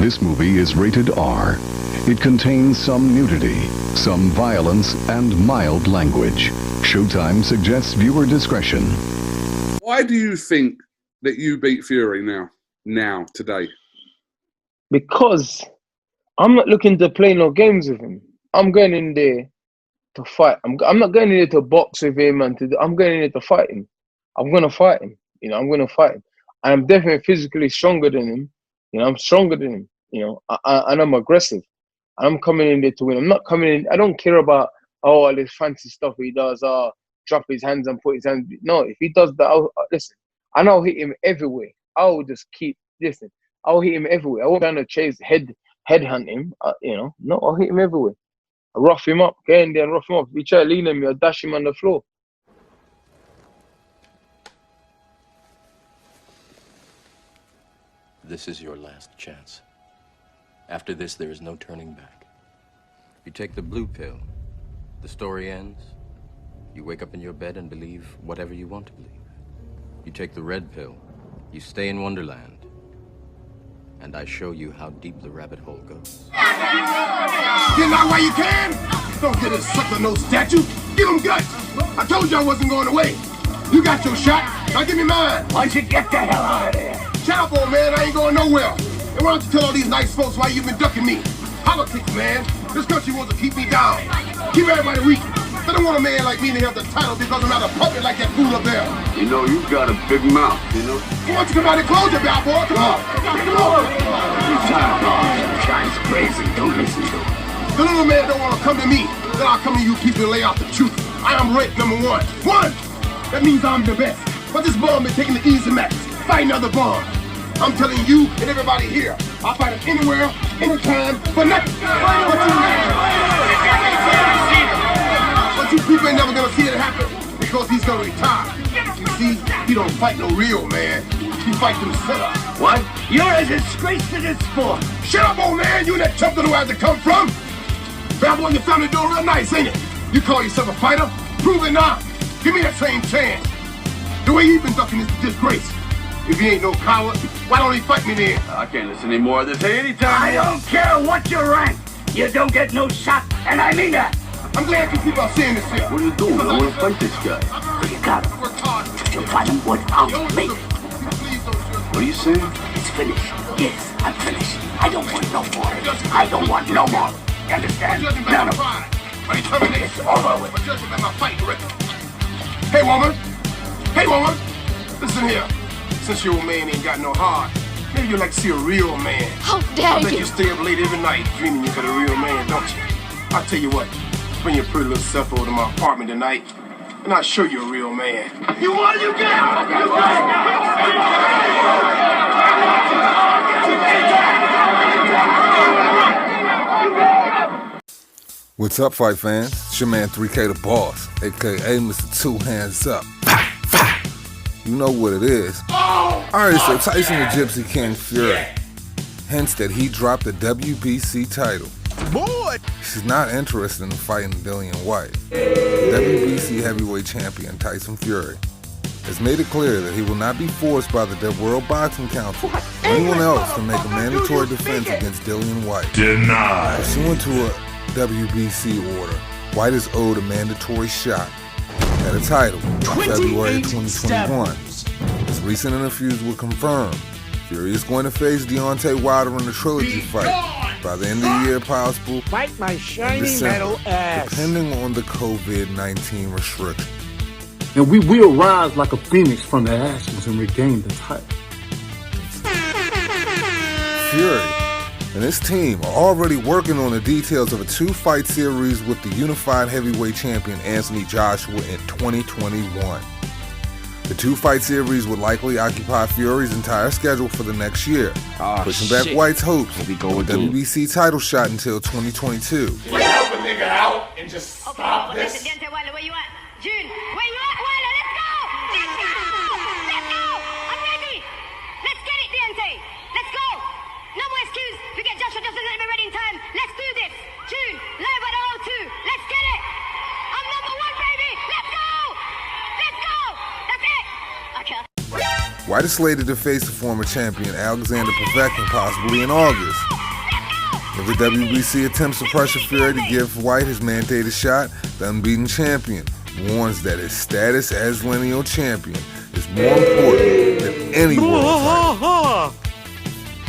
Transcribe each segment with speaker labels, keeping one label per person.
Speaker 1: This movie is rated R. It contains some nudity, some violence, and mild language. Showtime suggests viewer discretion.
Speaker 2: Why do you think that you beat Fury today?
Speaker 3: Because I'm not looking to play no games with him. I'm going in there to fight. I'm not going in there to box with him I'm going in there to fight him. I'm going to fight him. I'm going to fight him. I'm definitely physically stronger than him. I'm stronger than him. And I'm aggressive. I'm coming in there to win. I'm not coming in. I don't care about all this fancy stuff he does. Drop his hands and put his hands. No, if he does that, listen. And I'll hit him everywhere. I'll just listen. I'll hit him everywhere. I won't try to chase headhunt him. No, I'll hit him everywhere. I'll rough him up. Get in there and rough him up. If he try to lean on me, I'll dash him on the floor.
Speaker 4: This is your last chance. After this, there is no turning back. If you take the blue pill, the story ends. You wake up in your bed and believe whatever you want to believe. You take the red pill, you stay in Wonderland, and I show you how deep the rabbit hole goes.
Speaker 5: Get out while you can! Don't get a sucker-nosed statue! Give him guts! I told you I wasn't going away! You got your shot, now give me mine! Why don't you get the hell out of there? Shut up, old man, I ain't going nowhere! And why don't you tell all these nice folks why you've been ducking me? Politics, man! This country wants to keep me down! Keep everybody weak! They don't want a man like me to have the title because I'm not a puppet like that fool up there!
Speaker 6: You know, you've got a big mouth,
Speaker 5: Why don't you come out and close your mouth, boy? Come on! Come on!
Speaker 6: Guy's crazy, don't listen to him.
Speaker 5: The little man don't want to come to me, then I'll come to you people and lay out the truth. I am ranked number one. One! That means I'm the best. But this bum been taking the easy max, fighting other bums. I'm telling you and everybody here, I'll fight him anywhere, anytime, for nothing. But you people ain't never gonna see it happen because he's gonna retire. You see, he don't fight no real man. He fights himself.
Speaker 6: What? You're a disgrace to this sport.
Speaker 5: Shut up, old man. You that chump that know where to come from. Family and your family doing real nice, ain't it? You call yourself a fighter? Prove it now. Give me that same chance. The way you've been ducking is a disgrace. If he ain't no coward, why don't he fight me then?
Speaker 6: I can't listen anymore of this anytime.
Speaker 7: I don't care what you rank. You don't get no shot, and I mean that.
Speaker 5: I'm glad you people are saying this here.
Speaker 6: What are you doing? I want to fight this guy.
Speaker 7: You got him. You fight him without me.
Speaker 6: What are you saying?
Speaker 7: It's finished. Yes, I'm finished. I don't want no more. I don't want no more. You understand? None of it. It's over with.
Speaker 5: Hey, woman. Hey, woman. Listen here. Since your old man ain't got no heart, maybe you'd like to see a real man.
Speaker 8: How dare
Speaker 5: I bet
Speaker 8: you!
Speaker 5: you stay up late every night dreaming you got a real man, don't you? I'll tell you what. Bring your pretty little self over to my apartment tonight, and I'll show you a real man. You want you get out!
Speaker 9: What's up, fight fans? It's your man 3K the Boss, aka Mr. Two Hands Up. You know what it is. Alright, so Tyson the Gypsy King Fury hints that he dropped the WBC title. Boy! He's not interested in fighting Dillian Whyte. WBC heavyweight champion Tyson Fury has made it clear that he will not be forced by the World Boxing Council or anyone else to make a mandatory defense against Dillian Whyte.
Speaker 10: Denied.
Speaker 9: Pursuant to a WBC order, Whyte is owed a mandatory shot at a title in February 2021. His recent interviews will confirm Fury is going to face Deontay Wilder in the trilogy fight by the end of the year, possible
Speaker 11: Fight my shiny
Speaker 9: December,
Speaker 11: metal ass.
Speaker 9: depending on the COVID-19 restrictions.
Speaker 12: And we will rise like a phoenix from the ashes and regain the title.
Speaker 9: Fury and his team are already working on the details of a two-fight series with the unified heavyweight champion Anthony Joshua in 2021. The two-fight series would likely occupy Fury's entire schedule for the next year, pushing back Whyte's hopes of a WBC title shot until 2022.
Speaker 5: Help a nigga out and just stop this.
Speaker 8: Deontay Wilder, where you at? June, where you at, Wilder? Let's go! Let's go! Let's go! I'm ready! Let's get it, Deontay! Let's go! No more excuse. Forget Joshua doesn't let me ready in time. Let's do this! June, live at all 2. Let's get it! I'm number 1, baby! Let's go! Let's go! That's it! Okay.
Speaker 9: White is slated to face the former champion Alexander Povetkin possibly in August. If the WBC attempts to pressure Fury to give White his mandated shot, the unbeaten champion warns that his status as lineal champion is more important than any world title.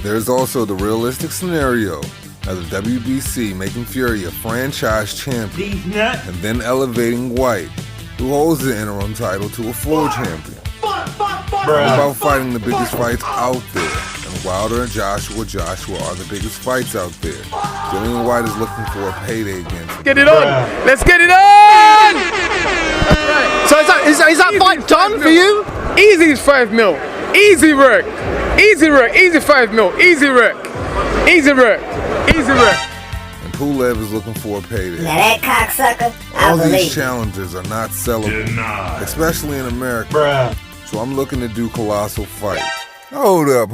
Speaker 9: There is also the realistic scenario of the WBC making Fury a franchise champion and then elevating White, who holds the interim title, to a full champion. What about fighting the biggest fights out there? And Wilder and Joshua are the biggest fights out there. Dillian Whyte is looking for a payday against him.
Speaker 3: Get it on! Let's get it on!
Speaker 10: So is that fight done for you?
Speaker 3: Easy is 5 mil. Easy work. Easy work. Easy 5 mil. Easy work. Easy work. Easy work.
Speaker 9: And Pulev is looking for a payday.
Speaker 8: Now that cocksucker, I
Speaker 9: All
Speaker 8: believe.
Speaker 9: these challenges are not sellable, especially in America. So I'm looking to do colossal fights. Hold up.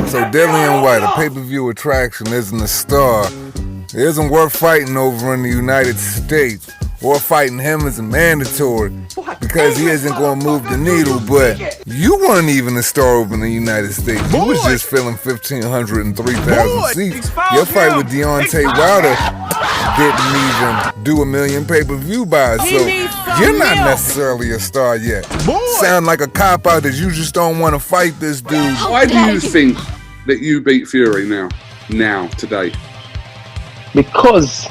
Speaker 9: So Dillian Whyte, a pay-per-view attraction, isn't a star. It isn't worth fighting over in the United States, or fighting him is mandatory because he isn't going to move the needle. But you weren't even a star over in the United States. You was just filling 1,500 and 3,000 seats. Your fight with Deontay Wilder didn't even do 1 million pay-per-view buys, so you're not necessarily a star yet. Sound like a cop-out that you just don't want to fight this dude.
Speaker 2: Why do you think that you beat Fury now, today?
Speaker 3: Because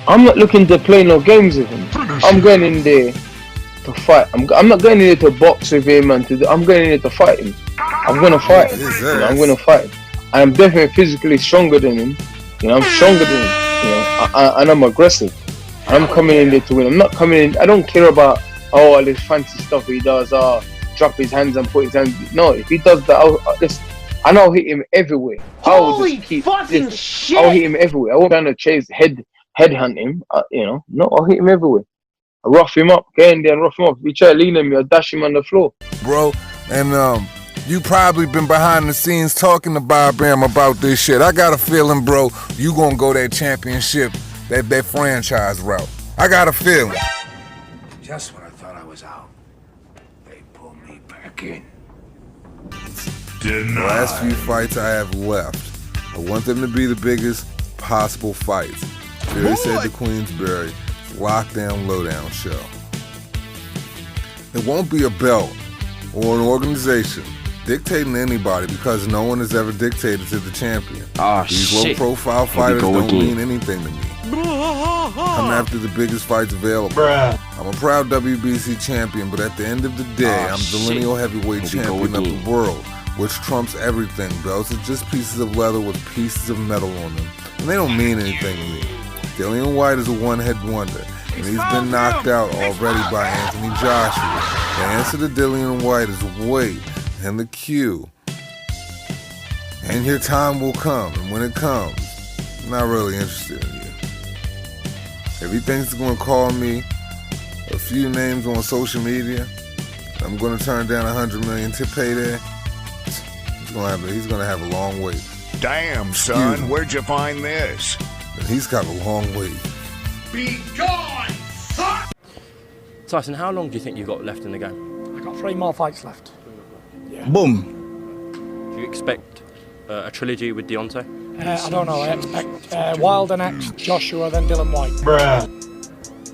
Speaker 3: I'm not looking to play no games with him. I'm going in there to fight. I'm not going in there to box with him I'm going in there to fight him. I'm going to fight him. I'm going to fight him. I'm definitely physically stronger than him. I'm stronger than him. And I'm aggressive. I'm coming in there to win. I'm not coming in. I don't care about all this fancy stuff he does. Drop his hands and put his hands. No, if he does that, I'll hit him everywhere. I'll hit him everywhere. I won't try to chase headhunt him. No, I'll hit him everywhere. I'll rough him up. Get in there and rough him up. If he try to lean on me, I'll dash him on the floor.
Speaker 9: Bro, and you probably been behind the scenes talking to Bob Bam about this shit. I got a feeling, bro, you gonna go that championship, that franchise route. I got a feeling.
Speaker 7: Just when I thought I was out, they pulled me back in.
Speaker 9: The last few fights I have left, I want them to be the biggest possible fights. Fury said to Queensberry, Lockdown Lowdown show. It won't be a belt or an organization dictating to anybody because no one has ever dictated to the champion. These low-profile fighters don't mean anything to me. I'm after the biggest fights available. I'm a proud WBC champion, but at the end of the day, I'm the lineal heavyweight champion of the world, which trumps everything. Belts are just pieces of leather with pieces of metal on them, and they don't mean anything to me. Dillian Whyte is a one-hit wonder, and he's been knocked out already by Anthony Joshua. The answer to Dillian Whyte is wait and the cue. And your time will come, and when it comes, I'm not really interested in you. If he thinks he's going to call me a few names on social media, I'm going to turn down 100 million to payday, he's going to have a long wait.
Speaker 11: Damn, son, where'd you find this?
Speaker 9: And he's got a long wait.
Speaker 11: Be gone, son!
Speaker 13: Tyson, how long do you think you've got left in the game?
Speaker 14: I've got 3 more fights left. Yeah.
Speaker 13: Boom. Do you expect a trilogy with Deontay?
Speaker 14: I don't know. I expect Wilder next, Joshua, then Dillian Whyte.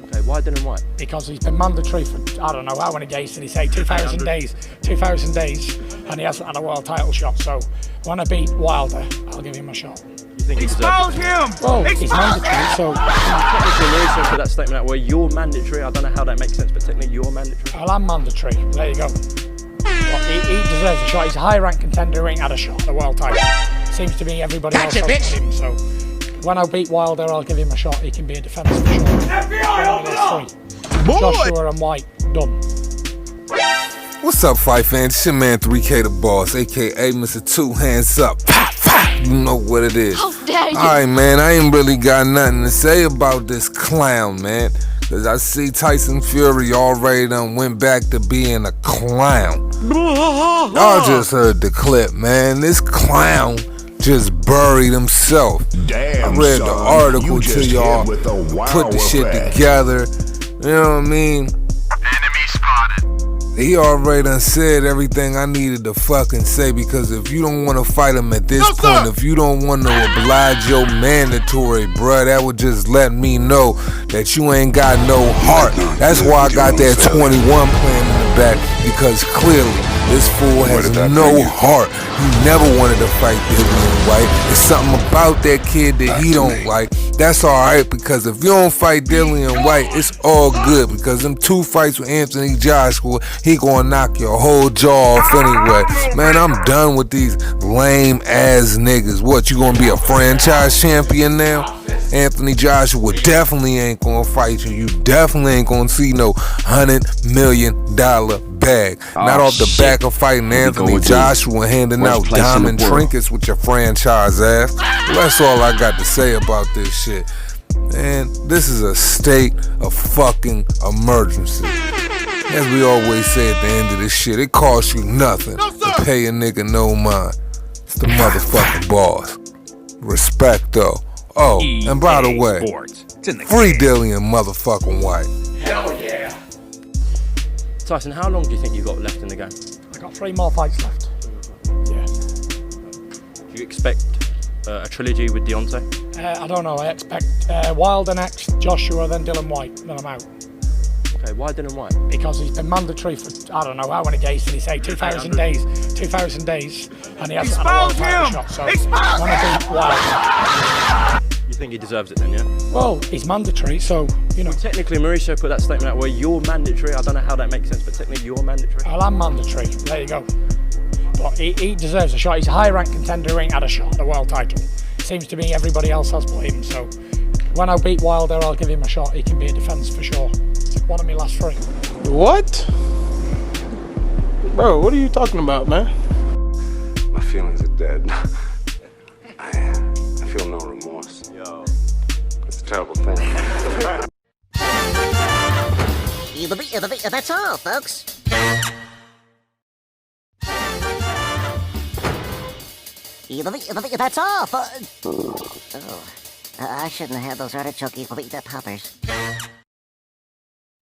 Speaker 13: Okay, why Dillian Whyte?
Speaker 14: Because he's been mandatory for, I don't know how many days did he say? 2,000 days. 2,000 days, and he hasn't had a world title shot. So when I beat Wilder, I'll give him a shot.
Speaker 13: You think he deserves it?
Speaker 14: Well, he's mandatory, so...
Speaker 13: Technically, for that statement out where you're mandatory, I don't know how that makes sense, but technically you're mandatory.
Speaker 14: Well, I'm mandatory. There you go. He deserves a shot. He's a high-ranked contender who ain't had a shot at the world title. Seems to be everybody else has him, so when I beat Wilder, I'll give him a shot. He can be a defender for sure. FBI, open up! Joshua and White, done.
Speaker 9: What's up, fight fans? It's your man 3K the Boss, aka Mr. Two Hands Up. You know what it is. Alright, man, I ain't really got nothing to say about this clown, man. Cause I see Tyson Fury already done went back to being a clown. Y'all just heard the clip, man. This clown just buried himself.
Speaker 11: Damn,
Speaker 9: I read the
Speaker 11: son,
Speaker 9: article
Speaker 11: you
Speaker 9: to
Speaker 11: just
Speaker 9: y'all,
Speaker 11: hit with a
Speaker 9: put the shit
Speaker 11: effect.
Speaker 9: together. You know what I mean?
Speaker 11: Enemy spotted.
Speaker 9: He already done said everything I needed to fucking say, because if you don't want to fight him at this point, if you don't want to oblige your mandatory, bruh, that would just let me know that you ain't got no heart. That's why I got that 21 playing in the back, because clearly this fool has no heart. He never wanted to fight Dillian Whyte. It's something about that kid that he don't like. That's alright, because if you don't fight Dillian Whyte, it's all good, because them 2 fights with Anthony Joshua, he gonna knock your whole jaw off anyway. Man, I'm done with these lame ass niggas. What, you gonna be a franchise champion now? Anthony Joshua definitely ain't gonna fight you. You definitely ain't gonna see no $100 million bag. Not off the back of fighting Anthony Joshua, handing out diamond trinkets with your franchise ass. Well, that's all I got to say about this shit. Man, this is a state of fucking emergency. As we always say at the end of this shit, it costs you nothing to pay a nigga no mind. It's the motherfucking boss. Respect though. Oh, and by the way, free Dillian motherfucking Whyte.
Speaker 11: Hell yeah.
Speaker 13: Tyson, how long do you think you've got left in the game?
Speaker 14: I got 3 more fights left. Yeah.
Speaker 13: Do you expect a trilogy with Deontay?
Speaker 14: I don't know. I expect Wilder next, Joshua, then Dillian Whyte. Then I'm out.
Speaker 13: Okay, why Dillian Whyte?
Speaker 14: Because he's been mandatory for, I don't know how many days did he say? 2,000 days. 2,000 days. And he hasn't had a world title shot. So I want to beat Wilder.
Speaker 13: You think he deserves it then, yeah?
Speaker 14: Well, he's mandatory, so, you know.
Speaker 13: Well, technically, Mauricio put that statement out where you're mandatory. I don't know how that makes sense, but technically you're mandatory.
Speaker 14: Well, I'm mandatory. There you go. But he deserves a shot. He's a high-ranked contender who ain't had a shot at the world title. Seems to me everybody else has but him, so when I beat Wilder, I'll give him a shot. He can be a defence for sure. It's one of my last 3.
Speaker 10: What? Bro, what are you talking about, man?
Speaker 15: My feelings are dead. I feel no remorse. Yo. It's a terrible thing.
Speaker 16: That's all, folks. That's all, folks. Oh, I shouldn't have had those artichoke poppers.